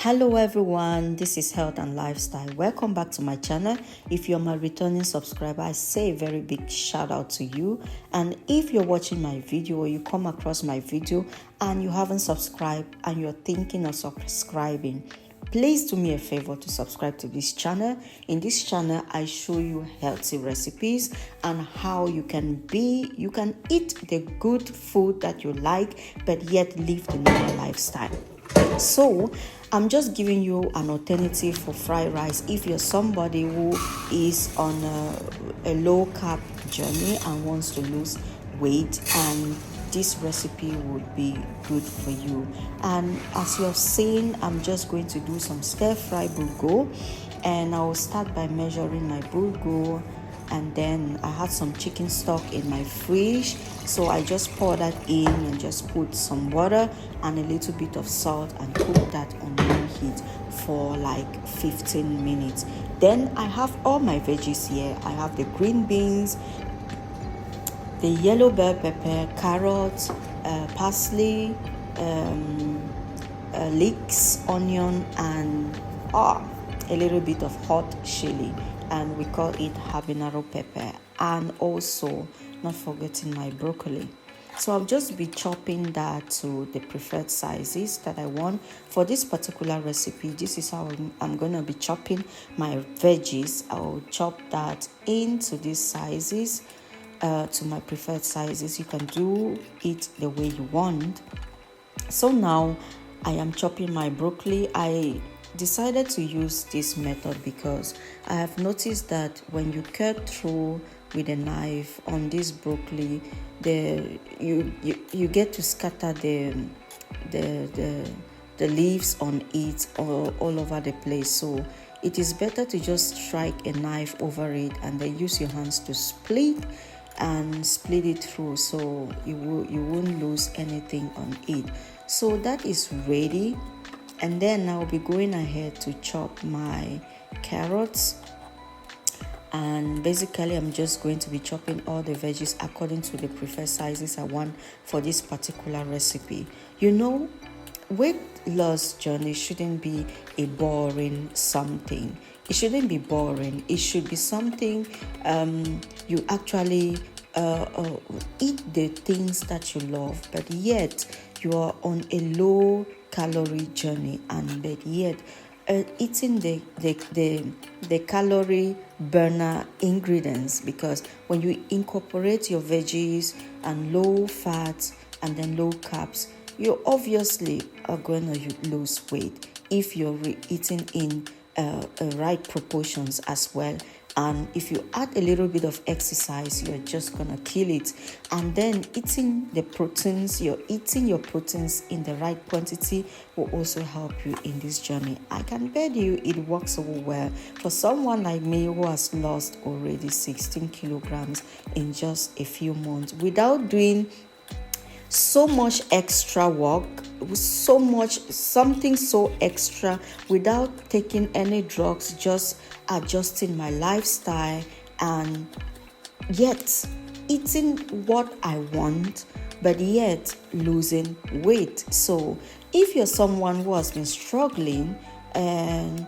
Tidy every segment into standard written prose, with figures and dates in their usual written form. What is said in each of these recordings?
Hello everyone, this is Health and Lifestyle. Welcome back to my channel. If you're my returning subscriber, I say a very big shout out to you. And if you're watching my video or you come across my video and you haven't subscribed and you're thinking of subscribing, please do me a favor to subscribe to this channel. In this channel, I show you healthy recipes and how you can eat the good food that you like, but yet live the normal lifestyle. So I'm just giving you an alternative for fried rice if you're somebody who is on a low carb journey and wants to lose weight, and this recipe would be good for you. And as you're seeing, I'm just going to do some stir fry bulgur, and I will start by measuring my bulgur. And then I had some chicken stock in my fridge, so I just pour that in and just put some water and a little bit of salt and cook that on low heat for like 15 minutes. Then I have all my veggies here. I have the green beans, the yellow bell pepper, carrots, parsley, leeks, onion, and a little bit of hot chili, and we call it habanero pepper, and also not forgetting my broccoli. So I'll just be chopping that to the preferred sizes that I want for this particular recipe. This is how I'm gonna be chopping my veggies. I'll chop that into these sizes, to my preferred sizes. You can do it the way you want. So now I am chopping my broccoli. I decided to use this method because I have noticed that when you cut through with a knife on this broccoli, you get to scatter the leaves on it all over the place. So it is better to just strike a knife over it and then use your hands to split it through, so you won't lose anything on it. So that is ready. And then I'll be going ahead to chop my carrots. And basically, I'm just going to be chopping all the veggies according to the preferred sizes I want for this particular recipe. You know, weight loss journey shouldn't be a boring something. It shouldn't be boring. It should be something you actually eat the things that you love, but yet you are on a low calorie journey, and but yet eating the calorie burner ingredients, because when you incorporate your veggies and low fat and then low carbs, you obviously are going to lose weight if you're eating in right proportions as well. And if you add a little bit of exercise, you're just gonna kill it. And then eating the proteins, you're eating your proteins in the right quantity will also help you in this journey. I can bet you it works so well for someone like me who has lost already 16 kilograms in just a few months without doing so much extra work, something so extra, without taking any drugs, just adjusting my lifestyle and yet eating what I want, but yet losing weight. So if you're someone who has been struggling and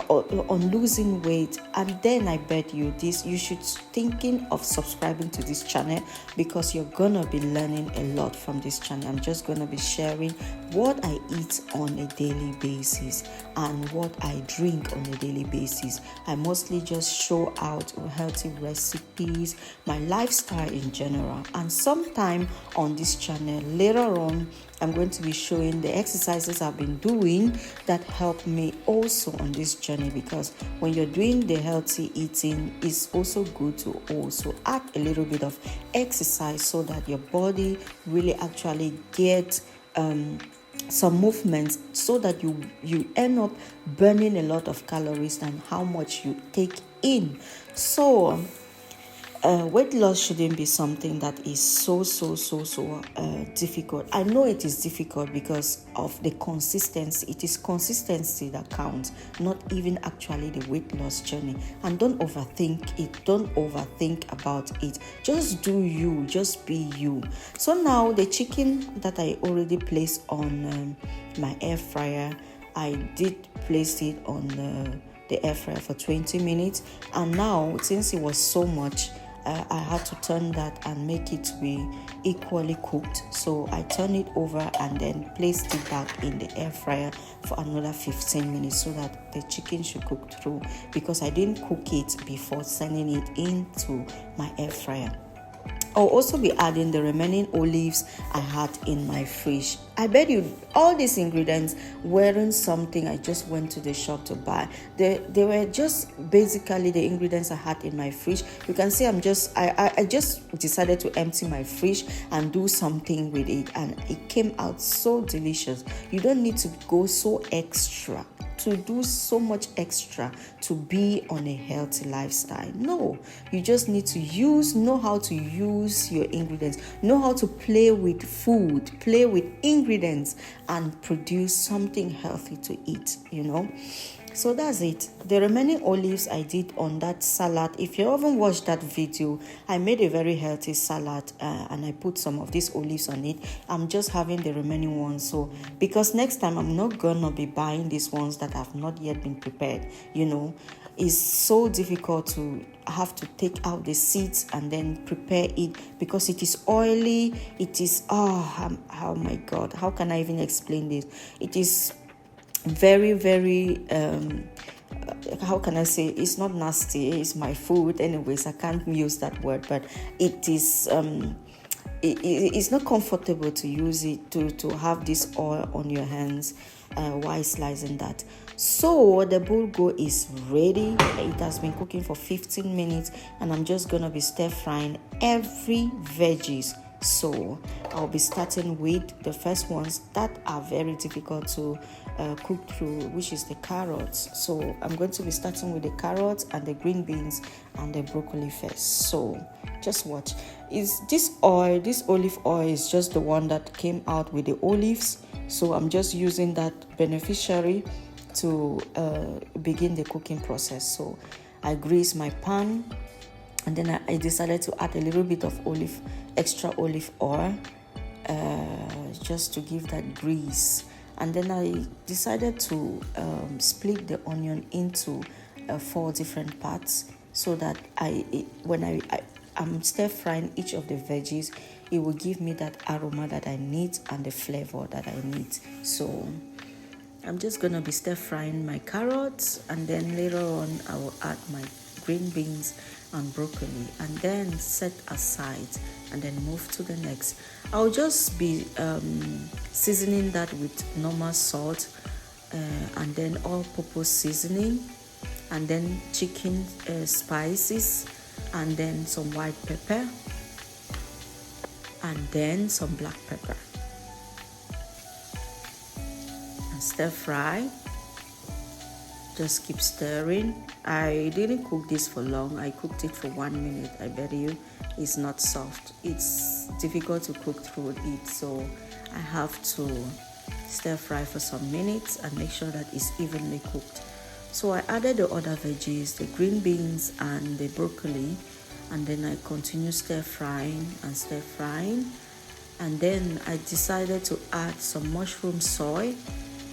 on losing weight, and then I bet you this, you should thinking of subscribing to this channel, because you're gonna be learning a lot from this channel. I'm just gonna be sharing what I eat on a daily basis and what I drink on a daily basis. I mostly just show out healthy recipes, my lifestyle in general, and sometime on this channel later on I'm going to be showing the exercises I've been doing that help me also on this journey, because when you're doing the healthy eating, it's also good to also add a little bit of exercise so that your body really actually gets some movements, so that you end up burning a lot of calories than how much you take in. So weight loss shouldn't be something that is so difficult. I know it is difficult because of the consistency. It is consistency that counts, not even actually the weight loss journey. And don't overthink it. Don't overthink about it. Just do you. Just be you. So now the chicken that I already placed on my air fryer, I did place it on the air fryer for 20 minutes, and now since it was so much, I had to turn that and make it to be equally cooked. So I turned it over and then placed it back in the air fryer for another 15 minutes so that the chicken should cook through, because I didn't cook it before sending it into my air fryer. I'll also be adding the remaining olives I had in my fridge. I bet you all these ingredients weren't something I just went to the shop to buy. They were just basically the ingredients I had in my fridge. You can see I just decided to empty my fridge and do something with it, and it came out so delicious. You don't need to go so extra, to do so much extra to be on a healthy lifestyle. No, you just need to know how to use your ingredients, know how to play with food, play with ingredients, and produce something healthy to eat, So that's it. The remaining olives I did on that salad. If you haven't watched that video, I made a very healthy salad and I put some of these olives on it. I'm just having the remaining ones. So because next time I'm not gonna be buying these ones that have not yet been prepared. It's so difficult to have to take out the seeds and then prepare it because it is oily. It is oh my God, how can I even explain this? It is very, very how can I say, it's not nasty, it's my food anyways, I can't use that word, but it is it's not comfortable to use it, to have this oil on your hands while slicing that. So the bulgur is ready. It has been cooking for 15 minutes and I'm just gonna be stir frying every veggies. So I'll be starting with the first ones that are very difficult to cook through, which is the carrots. So I'm going to be starting with the carrots and the green beans and the broccoli first. So just watch. This olive oil is just the one that came out with the olives. So I'm just using that beneficiary to begin the cooking process. So I grease my pan, and then I decided to add a little bit of extra olive oil just to give that grease. And then I decided to split the onion into 4 different parts so that when I'm stir frying each of the veggies, it will give me that aroma that I need and the flavor that I need. So I'm just gonna be stir frying my carrots, and then later on I will add my green beans and broccoli, and then set aside and then move to the next. I'll just be seasoning that with normal salt and then all-purpose seasoning, and then chicken spices, and then some white pepper, and then some black pepper, and stir fry. Just keep stirring. I didn't cook this for long. I cooked it for 1 minute. I bet you it's not soft. It's difficult to cook through it, so I have to stir fry for some minutes and make sure that it's evenly cooked. So I added the other veggies, the green beans and the broccoli, and then I continue stir frying, and then I decided to add some mushroom soy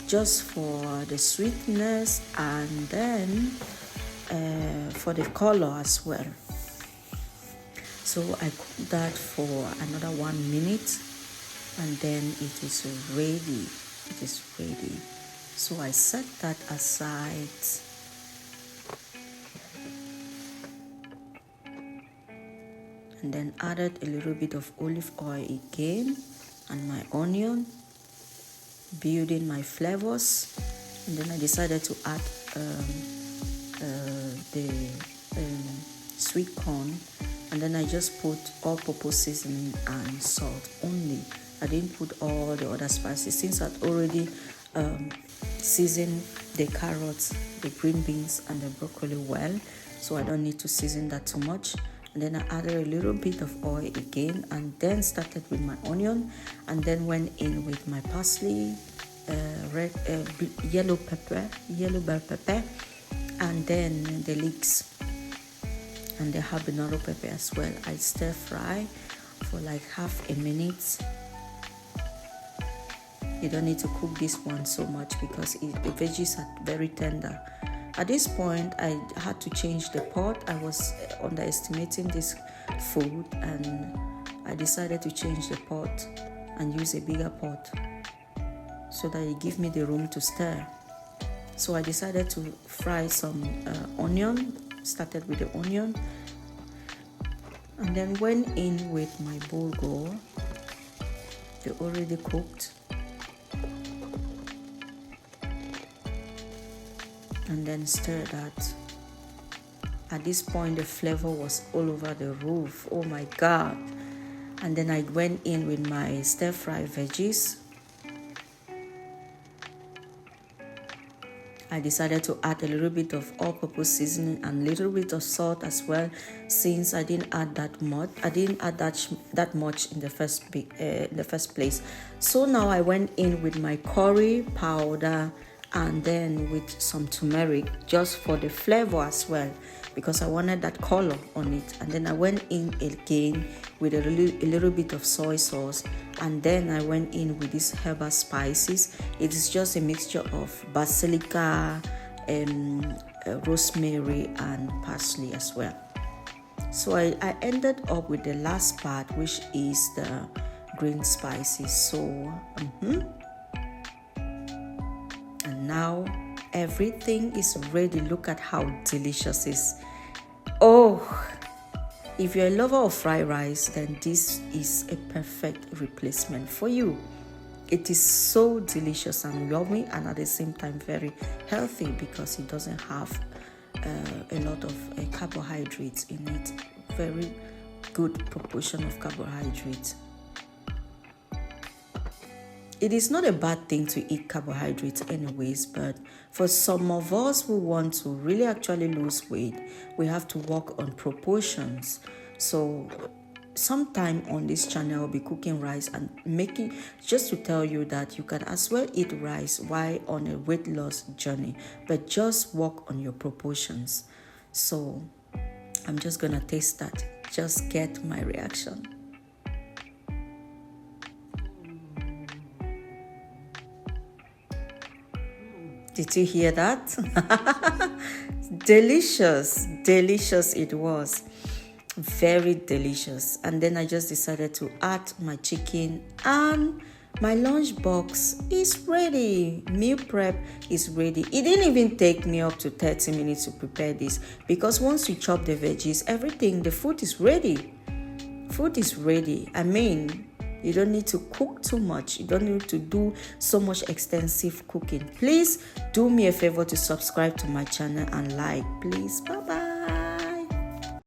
just for the sweetness and then for the color as well. So I cooked that for another 1 minute, and then it is ready. So I set that aside. And then added a little bit of olive oil again and my onion, building my flavors. And then I decided to add the sweet corn, and then I just put all-purpose seasoning and salt only. I didn't put all the other spices since I'd already seasoned the carrots, the green beans and the broccoli well, so I don't need to season that too much. And then I added a little bit of oil again, and then started with my onion, and then went in with my parsley, yellow bell pepper, and then the leeks and the habanero pepper as well. I stir fry for like half a minute, You don't need to cook this one so much because the veggies are very tender. At this point, I had to change the pot. I was underestimating this food, and I decided to change the pot and use a bigger pot so that it gives me the room to stir. So I decided to fry some onion. Started with the onion, and then went in with my bulgur. They already cooked. And then stir that. At this point, the flavor was all over the roof. Oh my God. And then I went in with my stir-fry veggies. I decided to add a little bit of all-purpose seasoning and a little bit of salt as well, since I didn't add that much. I didn't add that much in the first place. So now I went in with my curry powder and then with some turmeric just for the flavor as well, because I wanted that color on it. And then I went in again with a little bit of soy sauce, and then I went in with these herbal spices. It is just a mixture of basilica, rosemary, and parsley as well. So I ended up with the last part, which is the green spices. So and now everything is ready. Look at how delicious it is. Oh, if you're a lover of fried rice, then this is a perfect replacement for you. It is so delicious and yummy, and at the same time very healthy because it doesn't have a lot of carbohydrates in it. Very good proportion of carbohydrates. It is not a bad thing to eat carbohydrates anyways, but for some of us who want to really actually lose weight, we have to work on proportions. So sometime on this channel I'll be cooking rice and making, just to tell you that you can as well eat rice while on a weight loss journey, but just work on your proportions. So I'm just gonna taste that. Just get my reaction. Did you hear that? Delicious it was. Very delicious. And then I just decided to add my chicken, and my lunch box is ready. Meal prep is ready. It didn't even take me up to 30 minutes to prepare this, because once you chop the veggies, everything, the food is ready. Food is ready. I mean, you don't need to cook too much. You don't need to do so much extensive cooking. Please do me a favor to subscribe to my channel and like, please. Bye-bye.